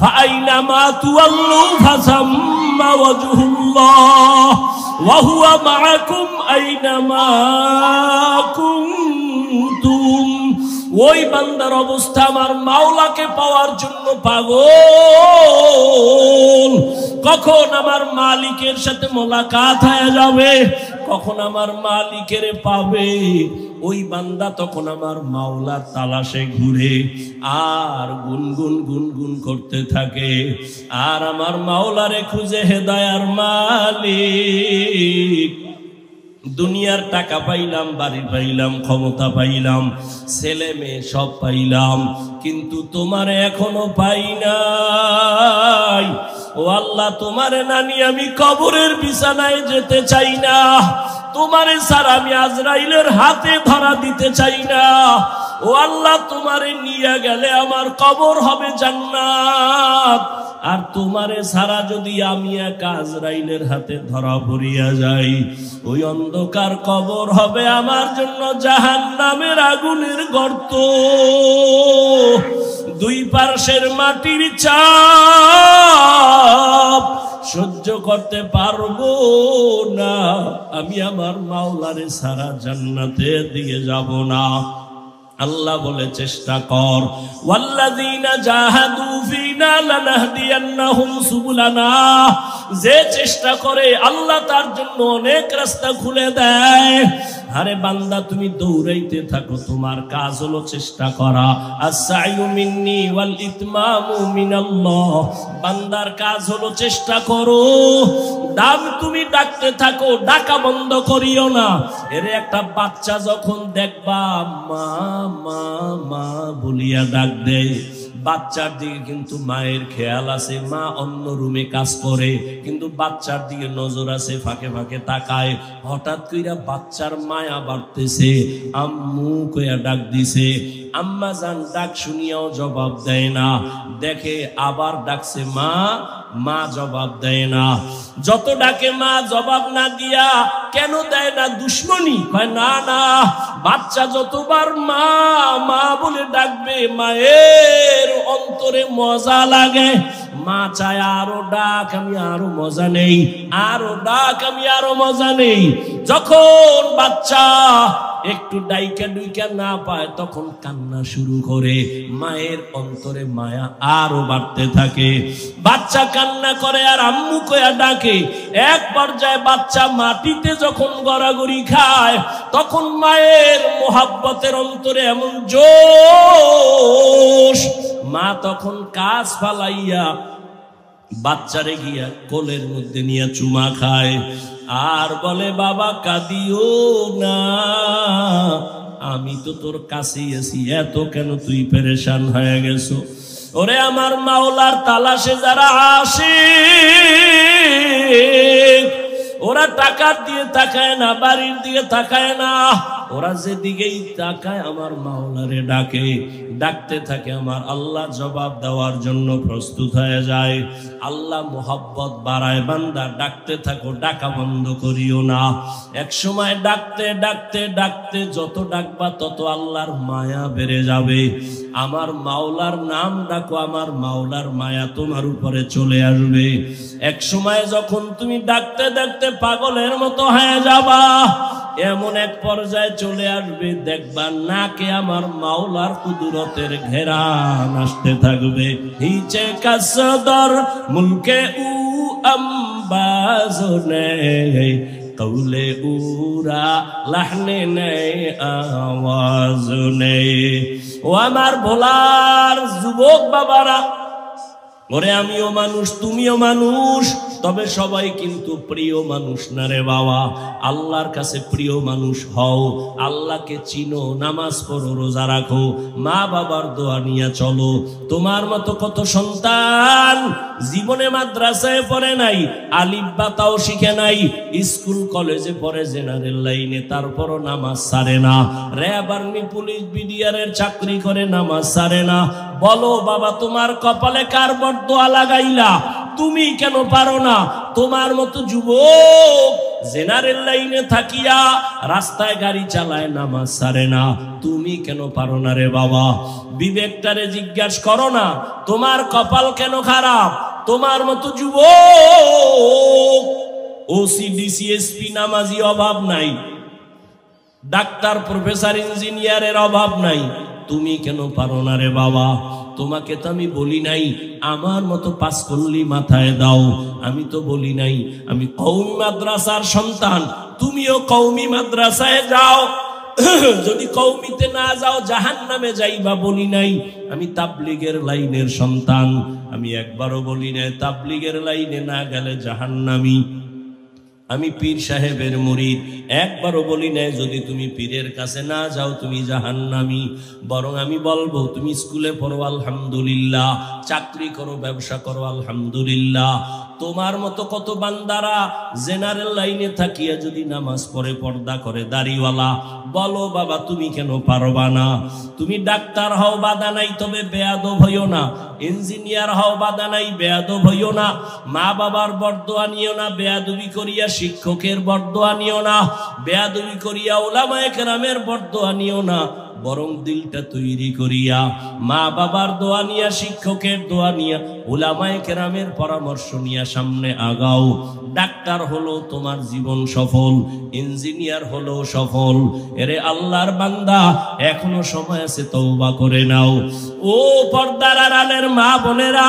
ফাআইনামা তুওয়াল্লু ফাসাম্মা ওয়াজহুল্লাহ ওয়া হুয়া মাআকুম আইনামা কুনতুম। ওই বান্দার অবস্থা আমার মাওলাকে পাওয়ার জন্য পাগল। কখন আমার মালিকের সাথে মোলাকাত হয়ে যাবে, কখন আমার মালিকের পাবে, ওই বান্দা তখন আমার মাওলার তালাশে ঘুরে আর গুনগুন গুনগুন করতে থাকে আর আমার মাওলারে খুঁজে। হে দয়ার মালিক, দুনিয়ার টাকা পাইলাম, বাড়ি পাইলাম, ক্ষমতা পাইলাম, ছেলে মেয়ে সব পাইলাম, কিন্তু তোমারে এখনো পাই নাই। ও আল্লাহ, তোমারে না নিয়ে আমি কবরের বিছানায় যেতে চাই না, তোমারে ছাড়া আমি আজরাইলের হাতে ধরা দিতে চাই না। ও আল্লাহ, তোমারে নিয়ে গেলে আমার কবর হবে জান্নাত, আর তোমারে ছাড়া যদি আমি একা আজরাইলের হাতে ধরা পড়িয়া যাই, ওই অন্ধকার কবর হবে আমার জন্য জাহান্নামের আগুনের গর্ত। দুই পার্শ্বের মাটির চাপ সহ্য করতে পারবো না, আমি আমার মাওলারে ছাড়া জান্নাতে দিয়ে যাব না। আল্লাহ বলে চেষ্টা কর, ওয়াল্লাযীনা জাহাদু ফীনা লানাহদিয়ান্নাহুম সুবুলানা। যে চেষ্টা করে আল্লাহ তার জন্য অনেক রাস্তা খুলে দেয়। আরে বান্দা, তুমি দৌড়াইতে থাকো, তোমার কাজ হলো চেষ্টা করা। আস-সাইয়ু মিন্নি ওয়াল ইতমামু মিনাল্লাহ। বান্দার কাজ হলো চেষ্টা করো। তুমি ডাকতে থাকো, ডাকা বন্ধ করিও না। এর একটা বাচ্চা যখন দেখবা মা মা মা বলিয়া ডাক দেয়, বাচ্চার দিকে কিন্তু মায়ের খেয়াল আছে, মা অন্য রুমে কাজ করে, কিন্তু বাচ্চার দিকে নজর আছে, ফাঁকে ফাঁকে তাকায়। হঠাৎ কইরা বাচ্চার মায়া বাড়তেছে, আম্মু কইয়া ডাক দিছে, আম্মা জান ডাক শুনিয়াও জবাব দেয় না। দেখে আবার ডাকছে মা, মা জবাব দেয় না। যত ডাকে মা জবাব না দিয়া কেন দেয় না? দুশ্মনী? কয় না না, বাচ্চা যতবার মা মা বলে ডাকবে মায়ের অন্তরে মজা লাগে। মা চায় আরো ডাক, আমি আরো মজা নেই, আরো ডাক, আমি আরো মজা নেই। যখন বাচ্চা একটু ডাইকা ডুইকা না পায় তখন কান্না শুরু করে, মায়ের অন্তরে মায়া আরো বাড়তে থাকে। বাচ্চা কান্না করে আর আম্মু কয়া ডাকে। এক পর্যায়ে বাচ্চা মাটিতে যখন গড়াগড়ি খায় তখন মায়ের মোহাব্বতের অন্তরে এমন জোশ, মা তখন কাজ ফালাইয়া বাচ্চারে গিয়া কোলের মধ্যে নিয়ে চুমা খায় আর বলে, বাবা কাঁদিও না, আমি তো তোর কাছেই আছি, এত কেন তুই পেরেশান হয়ে গেছো? ওরে আমার মাওলার তালাশে যারা আসে, ওরা টাকার দিয়ে তাকায় না, বাড়ির দিয়ে তাকায় না, ওরা যেদিকেই তাকায় আমার মাওলারে ডাকে। ডাকতে থাকে, আমার আল্লাহ জবাব দেওয়ার জন্য প্রস্তুত হয়ে যায়। আল্লাহ মোহাব্বত বাড়ায়। বান্দা ডাকতে থাকো, ডাকা বন্ধ করিও না। এক সময় ডাকতে ডাকতে ডাকতে যত ডাকবা তত আল্লাহর মায়া বেড়ে যাবে। আমার মাওলার নাম ডাকো, আমার মাওলার মায়া তোমার উপরে চলে আসবে। এক সময় যখন তুমি ডাকতে ডাকতে পাগলের মতো হয়ে যাবা, এমন এক পর্যায়ে চলে আসবে দেখবা নাকে আমার মাওলার কুদরতের ঘেরান আসতে থাকবে। হিচে কাসদর মুলকে উ আম্বাজনে কৌলে উরা লাহনে নেই আওয়াজ নেই। ও আমার ভোলার যুবক বাবারা, ওরে আমিও মানুষ, তুমিও মানুষ, তবে সবাই কিন্তু প্রিয় মানুষ না রে বাবা। আল্লাহর কাছে প্রিয় মানুষ হও, আল্লাহকে চিনো, নামাজ পড়ো, রোজা রাখো, মা বাবার দোয়া নিয়ে চলো। তোমার মতো কত সন্তান জীবনে মাদ্রাসায় পড়ে নাই, আলিফ বা তাও শিখে নাই, স্কুল কলেজে পড়ে জেনারেল লাইনে, তারপরও নামাজ ছাড়ে না। র্যাব, আর্মি, পুলিশ, বিডিআরের চাকরি করে, নামাজ ছাড়ে না। বলো বাবা, তোমার কপালে কার বরদোয়া লাগাইলা? তুমি কেন পারো না? তোমার মতো যুবক জেনারেল লাইনে থাকিয়া রাস্তায় গাড়ি চালায়, নামাজ ছাড়ে না, তুমি কেন পারো না রে বাবা? বিবেকটারে জিজ্ঞাসা করো না, তোমার কপাল কেন খারাপ? তোমার মতো যুবক ওসি ডিসি এসপি নামাজি অভাব নাই, ডাক্তার প্রফেসর ইঞ্জিনিয়ারের অভাব নাই, তুমি কেন পারো না রে বাবা? তোমাকে তো আমি বলি নাই আমার মতো পাস করলি মাথায় দাও, আমি তো বলি নাই আমি কওমি মাদ্রাসার সন্তান, তুমিও কওমি মাদ্রাসায় যাও, যদি কওমিতে না যাও জাহান্নামে যাইবা বলি নাই। আমি তাবলীগের লাইনের সন্তান, আমি একবারও বলি নাই তাবলীগের লাইনে না গেলে জাহান্নামী। আমি পীর সাহেবের মুরিদ, একবারও বলি নাই যদি তুমি পীরের কাছে না যাও তুমি জাহান্নামী। বরং আমি বলবো তুমি স্কুলে পড়ো আলহামদুলিল্লাহ, চাকরি করো, ব্যবসা করো আলহামদুলিল্লাহ। তোমার মতো কত বান্দারা জেনারেল লাইনে থাকিয়া যদি নামাজ পড়ে, পর্দা করে, দাড়িওয়ালা, বলো বাবা তুমি কেন পারবা না? তুমি ডাক্তার হও বাধা নাই, তবে বেয়াদব হইও না। ইঞ্জিনিয়ার হও বাধা নাই, বেয়াদব হইও না। মা বাবার বরদোয়া নিও না, বেয়াদবি করিয়া শিক্ষকের বরদোয়া নিও না, বেয়াদবি করিয়া উলামায়ে কেরামের বরদোয়া নিও না। বরং দিলটা তৈরি করিয়া মা বাবার দোয়া নিয়া, শিক্ষকের দোয়া নিয়া, উলামায়ে কেরামের পরামর্শ নিয়া সামনে আগাও। ডাক্তার হলো তোমার জীবন সফল, ইঞ্জিনিয়ার হলো সফল। এরে আল্লাহর বান্দা, এখনো সময় আছে, তওবা করে নাও। ও পর্দার আড়ালের মা বোনেরা,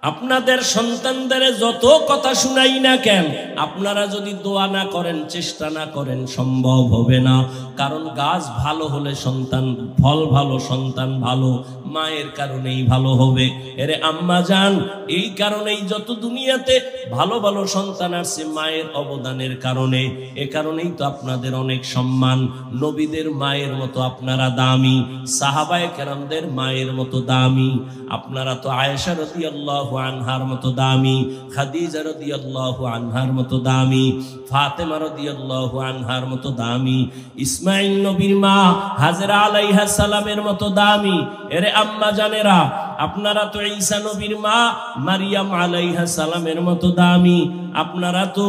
আপনাদের সন্তানদের যত কথা শুনাই না কেন, আপনারা যদি দোয়া না করেন, চেষ্টা না করেন, সম্ভব হবে না। কারণ গাছ ভালো হলে সন্তান, ফল ভালো, সন্তান ভালো, মায়ের কারণেই ভালো হবে। এরে আম্মা জান, এই কারণেই যত দুনিয়াতে ভালো ভালো সন্তান আসছে মায়ের অবদানের কারণে। এ কারণেই তো আপনাদের অনেক সম্মান। নবীদের মায়ের মতো আপনারা দামি, সাহাবায়ে কেরামদের মায়ের মতো দামি। আপনারা তো আয়েশা রাদিয়াল্লাহু আনহার মতো দামি, খাদিজা রাদিয়াল্লাহু আনহার মতো দামি, ফাতেমা রাদিয়াল্লাহু আনহার মতো দামি, ইসমাঈল নবীর মা হাজরা আলাইহিস সালামের মতো দামি। এরে আম্মা জানেরা, আপনারা তো ঈসা নবীর মা মারিয়াম আলাইহিস সালামের মতো দামি। আপনারা তো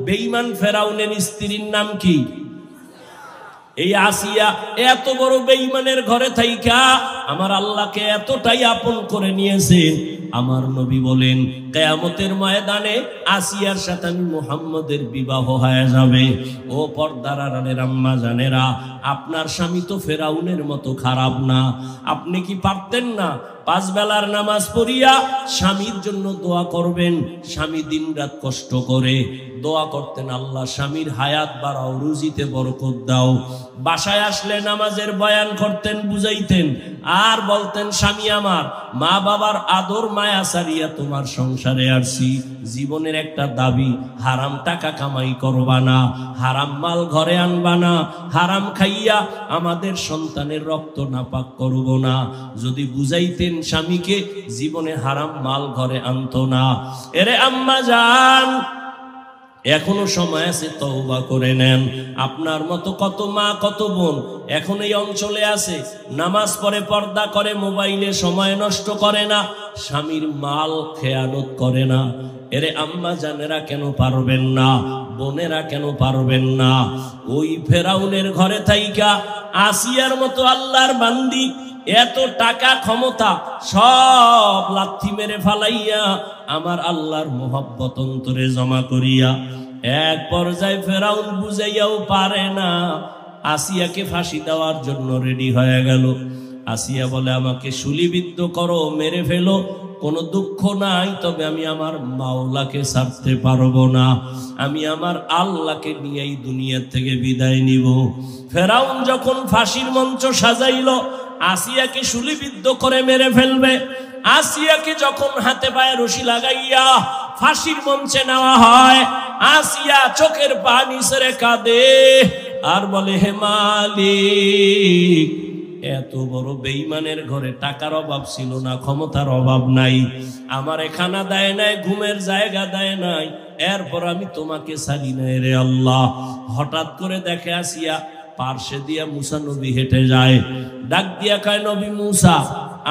বেঈমান ফেরাউনের স্ত্রীর নাম কি? এই আসিয়া এত বড় বেঈমানের ঘরে থাইকা আমার আল্লাহকে এতটাই আপন করে নিয়েছেন। আমার নবী বলেন কিয়ামতের ময়দানে আসিয়ার সাথে আমি মুহাম্মদের বিবাহ হয়ে যাবে। ও পর্দার আড়ালের আম্মা জানেরা, আপনার স্বামী তো ফেরাউনের মতো খারাপ না। আপনি কি পারতেন না 5 বেলার নামাজ পড়িয়া স্বামীর জন্য দোয়া করবেন? স্বামী দিনরাত কষ্ট করে দোয়া করতেন, আল্লাহ স্বামীর হায়াত বাড়াও, রুজিতে বরকত দাও। বাসায় আসলে নামাজের বয়ান করতেন, বুঝাইতেন, আর বলতেন স্বামী আমার, মা বাবার আদর মায়া সারিয়া তোমার সংসারে আসছি। জীবনের একটা দাবি, হারাম টাকা কামাই করবা না, হারাম মাল ঘরে আনবা না, হারাম খাইয়া আমাদের সন্তানের রক্ত নাপাক করব না। যদি বুঝাইতেন স্বামীকে, জীবনে হারাম মাল ঘরে আনতো না। এরে আম্মা জান, এখনো সময় আছে, তওবা করে নেন। আপনার মতো কত মা, কত বোন এখন এই অঞ্চলে আছে, নামাজ পড়ে, পর্দা করে, মোবাইলে সময় নষ্ট করে না, স্বামীর মাল খেয়ানত করে না। এরে আম্মা জানেরা কেন পারবেন না? বোনেরা কেন পারবেন না? ওই ফেরাউনের ঘরে থাইকা আসিয়ার মতো আল্লাহর বান্দি এত টাকা ক্ষমতা সব লাথি মেরে ফালাইয়া আমার আল্লাহর মোহব্বত অন্তরে জমা করিয়া এক পর্যায়ে ফেরাউন বুঝাইয়াও পারে না, আসিয়াকে ফাঁসি দেওয়ার জন্য রেডি হয়ে গেল। আসিয়া বলে আমাকে শুলিবিদ্ধ করো, মেরে ফেলো, কোনো দুঃখ নাই, তবে আমি আমার মাওলাকে ছাড়তে পারবো না। আমি আমার আল্লাহকে নিয়ে এই দুনিয়া থেকে বিদায় নিব। ফেরাউন যখন ফাঁসির মঞ্চ সাজাইল, আসিয়াকে শুলিবিদ্ধ করে মেরে ফেলবে। আসিয়াকে যখন হাতে পায়ে রশি লাগাইয়া ফাঁসির মঞ্চে নেওয়া হয়, আসিয়া চোখের পানি ছেড়ে কাঁদে আর বলে, হে মালিক, এত বড় বেঈমানের ঘরে টাকার অভাব ছিল না, ক্ষমতার অভাব নাই, আমারে খানা দেয় নাই, ঘুমের জায়গা দেয় নাই, এরপর আমি তোমাকে ছাড়ি নাই রে আল্লাহ। হঠাৎ করে দেখে আসিয়া পার্শ্বে দিয়া মুসা নবী হেঁটে যায়, ডাক দিয়া কয়, নবী মুসা,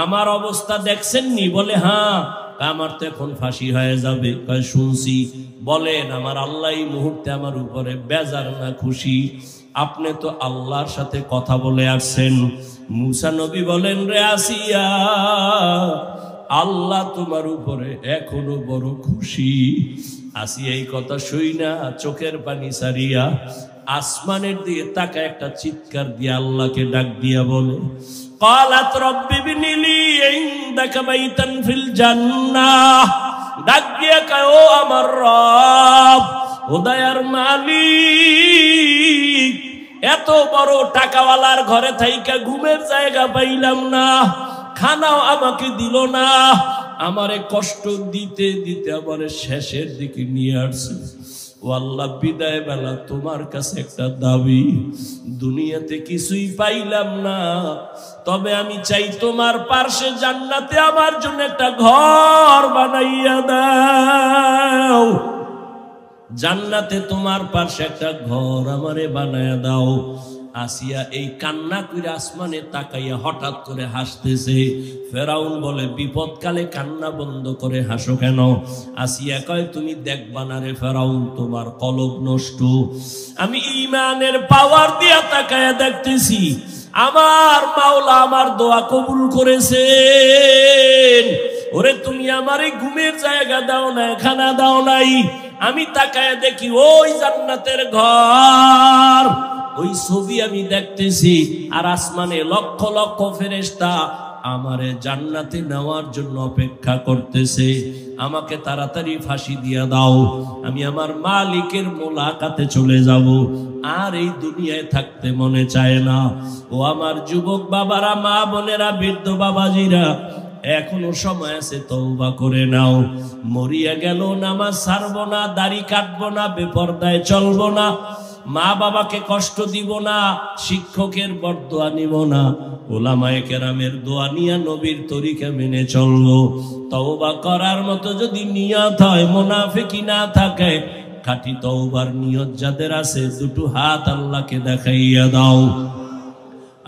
আমার অবস্থা দেখছেন নি? বলে, হ্যাঁ। আমার তো এখন ফাঁসি হয়ে যাবে। কয় শুনছি। বলেন আমার আল্লাহ এই মুহূর্তে আমার উপরে বেজার না খুশি? আপনি তো আল্লাহর সাথে কথা বলে আসছেন। মুসা নবী বলেন, রে আসিয়া, আল্লাহ তোমার উপরে এখনো বড় খুশি। আসিয়া এই কথা শুই না চোখের পানি সারিয়া আসমানের দিকে তাকা একটা চিৎকার দিয়ে আল্লাহকে ডাক দিয়া বলে, ক্বালাত রব্বি ইবনি লি ইনদাকা বাইতান ফিল জান্নাহ। ডাক দিয়া কয়, ও আমার রব, ও দয়ার মালিক, এত বড় টাকাওয়ালার ঘরে থাইকা ঘুমের জায়গা পাইলাম না, খানাও আমাকে দিল না, আমারে কষ্ট দিতে দিতে আমারে শেষের দিকে নিয়ে আসছে। ও আল্লাহ, বিদায় বেলা তোমার কাছে একটা দাবি, দুনিয়াতে কিছুই পাইলাম না, তবে আমি চাই তোমার পার্শ্বে জান্নাতে আমার জন্য একটা ঘর বানাইয়া দাও। জান্নাতে তোমার পাশে একটা ঘর আমারে বানায়া দাও। আসিয়া এই কান্না করে আসমানে তাকাইয়া হঠাৎ করে হাসতেছে। ফেরাউন বলে, বিপদকালে কান্না বন্ধ করে হাসো কেন? আসিয়া কয়, তুমি দেখবা না রে ফেরাউন, তোমার কলব নষ্ট। আমি ঈমানের পাওয়ার দিয়া তাকাইয়া দেখতেছি আমার মাওলা আমার দোয়া কবুল করেছেন। ওরে তুমি আমারে ঘুমের জায়গা দাও না, খানা দাও নাই, আমি তাকায় দেখি ওই জান্নাতের ঘর, ওই ছবি আমি দেখতেছি। আর আসমানে লক্ষ লক্ষ ফেরেশতা আমারে জান্নাতে নেওয়ার জন্য অপেক্ষা করতেছে। আমাকে তাড়াতাড়ি ফাঁসি দিয়া দাও, আমি আমার মালিকের মোলাকাতে চলে যাব। আর এই দুনিয়ায় থাকতে মনে চায় না। ও আমার যুবক বাবারা, মা বোনেরা, বৃদ্ধ বাবাজিরা, এখনো সময় আছে, তওবা করে নাও। মরিয়া গেল নামাজ ছাড়বো না, দাড়ি কাটবো না, বেপরদায় চলবো না, মা বাবাকে কষ্ট দিব না, শিক্ষকের বরদোয়া নিব না, ওলামায়ে কেরামের দোয়া নিয়ে নবীর তরিকা মেনে চলবো। তওবা করার মতো যদি নিয়ত হয়, মুনাফিকি না থাকে, খাঁটি তওবার নিয়ত যাদের আছে, দুটো হাত আল্লাহকে দেখাইয়া দাও।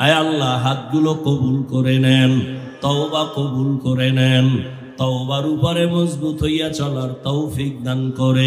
আয় আল্লাহ, হাতগুলো কবুল করে নেন, তওবা কবুল করে নেন, তওবার উপরে মজবুত হইয়া চলার তৌফিক দান করে।